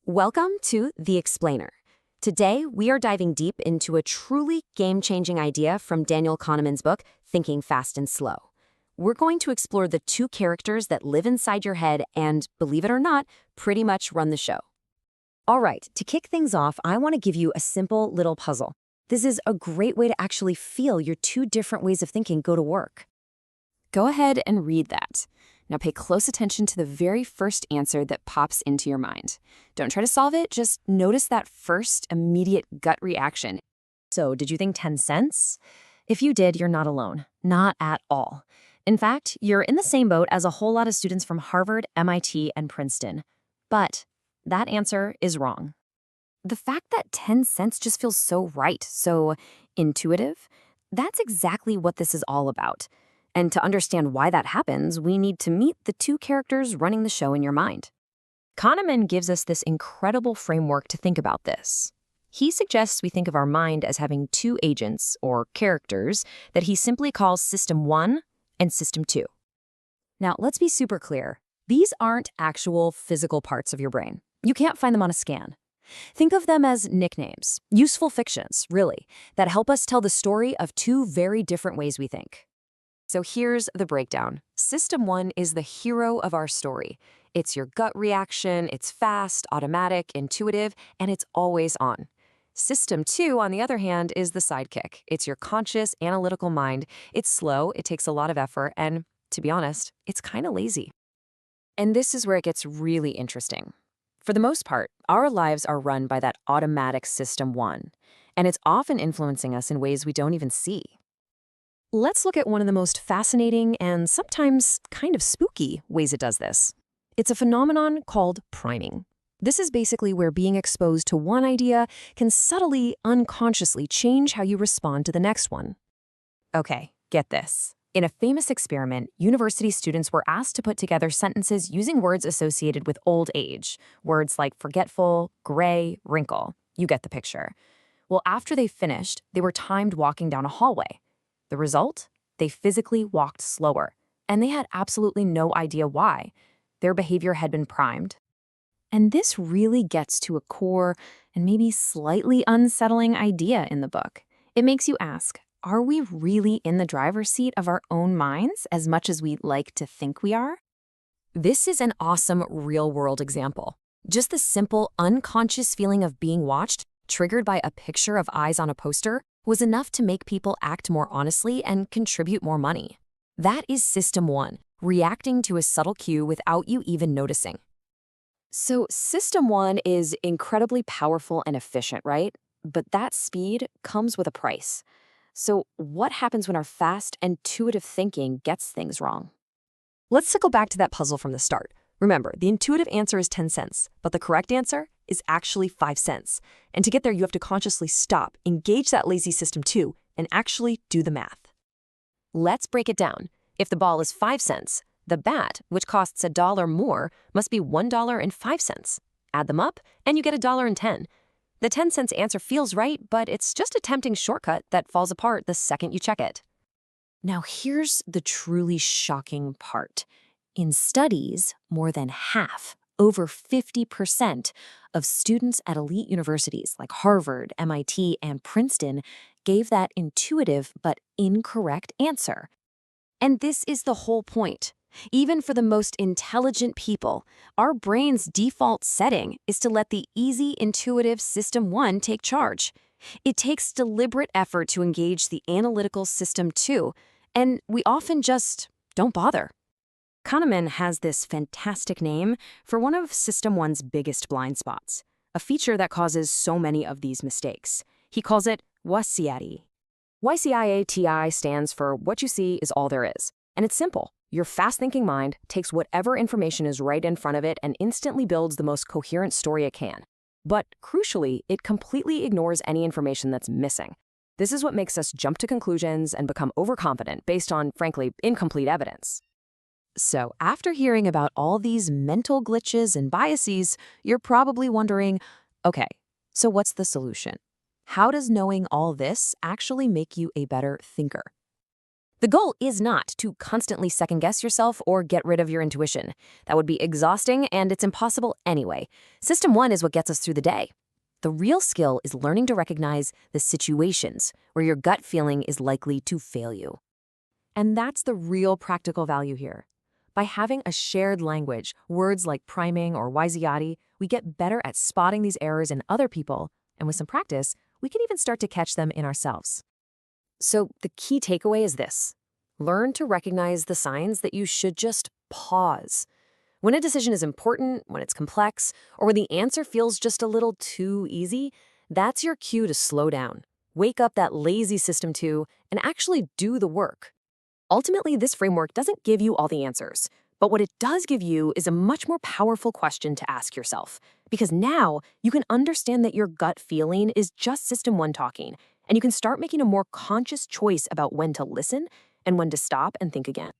Welcome to The Explainer. Today, we are diving deep into a truly game-changing idea from Daniel Kahneman's book, Thinking Fast and Slow. We're going to explore the two characters that live inside your head and, believe it or not, pretty much run the show. All right, to kick things off, I want to give you a simple little puzzle. This is a great way to actually feel your two different ways of thinking go to work. Go ahead and read that. Now pay close attention to the very first answer that pops into your mind. Don't try to solve it, just notice that first immediate gut reaction. So, did you think 10 cents? If you did, you're not alone. Not at all. In fact, you're in the same boat as a whole lot of students from Harvard, MIT, and Princeton. But that answer is wrong. The fact that 10 cents just feels so right, so intuitive, that's exactly what this is all about. And to understand why that happens, we need to meet the two characters running the show in your mind. Kahneman gives us this incredible framework to think about this. He suggests we think of our mind as having two agents, or characters, that he simply calls System 1 and System 2. Now, let's be super clear. These aren't actual physical parts of your brain. You can't find them on a scan. Think of them as nicknames, useful fictions, really, that help us tell the story of two very different ways we think. So here's the breakdown. System 1 is the hero of our story. It's your gut reaction, it's fast, automatic, intuitive, and it's always on. System 2, on the other hand, is the sidekick. It's your conscious, analytical mind. It's slow, it takes a lot of effort, and, to be honest, it's kind of lazy. And this is where it gets really interesting. For the most part, our lives are run by that automatic System 1, and it's often influencing us in ways we don't even see. Let's look at one of the most fascinating and sometimes kind of spooky ways it does this. It's a phenomenon called priming. This is basically where being exposed to one idea can subtly, unconsciously change how you respond to the next one. Okay, get this. In a famous experiment, university students were asked to put together sentences using words associated with old age, words like forgetful, gray, wrinkle. You get the picture. Well, after they finished, they were timed walking down a hallway. The result? They physically walked slower, and they had absolutely no idea why. Their behavior had been primed. And this really gets to a core and maybe slightly unsettling idea in the book. It makes you ask, are we really in the driver's seat of our own minds as much as we like to think we are? This is an awesome real-world example. Just the simple, unconscious feeling of being watched, triggered by a picture of eyes on a poster, was enough to make people act more honestly and contribute more money. That is System 1, reacting to a subtle cue without you even noticing. So System 1 is incredibly powerful and efficient, right? But that speed comes with a price. So what happens when our fast, intuitive thinking gets things wrong? Let's circle back to that puzzle from the start. Remember, the intuitive answer is 10 cents, but the correct answer is actually 5 cents. And to get there, you have to consciously stop, engage that lazy System 2, and actually do the math. Let's break it down. If the ball is 5 cents, the bat, which costs $1 more, must be $1.05. Add them up, and you get $1.10. The 10 cents answer feels right, but it's just a tempting shortcut that falls apart the second you check it. Now here's the truly shocking part. In studies, more than half, over 50% of students at elite universities like Harvard, MIT, and Princeton gave that intuitive but incorrect answer. And this is the whole point. Even for the most intelligent people, our brain's default setting is to let the easy, intuitive System 1 take charge. It takes deliberate effort to engage the analytical System 2, and we often just don't bother. Kahneman has this fantastic name for one of System 1's biggest blind spots, a feature that causes so many of these mistakes. He calls it WSIAT. YCIATI stands for what you see is all there is. And it's simple. Your fast-thinking mind takes whatever information is right in front of it and instantly builds the most coherent story it can. But crucially, it completely ignores any information that's missing. This is what makes us jump to conclusions and become overconfident based on, frankly, incomplete evidence. So after hearing about all these mental glitches and biases, you're probably wondering, okay, so what's the solution? How does knowing all this actually make you a better thinker? The goal is not to constantly second-guess yourself or get rid of your intuition. That would be exhausting, and it's impossible anyway. System 1 is what gets us through the day. The real skill is learning to recognize the situations where your gut feeling is likely to fail you. And that's the real practical value here. By having a shared language, words like priming or Wysiati, we get better at spotting these errors in other people, and with some practice, we can even start to catch them in ourselves. So the key takeaway is this. Learn to recognize the signs that you should just pause. When a decision is important, when it's complex, or when the answer feels just a little too easy, that's your cue to slow down. Wake up that lazy system 2 and actually do the work. Ultimately, this framework doesn't give you all the answers, but what it does give you is a much more powerful question to ask yourself, because now you can understand that your gut feeling is just system 1 talking, and you can start making a more conscious choice about when to listen and when to stop and think again.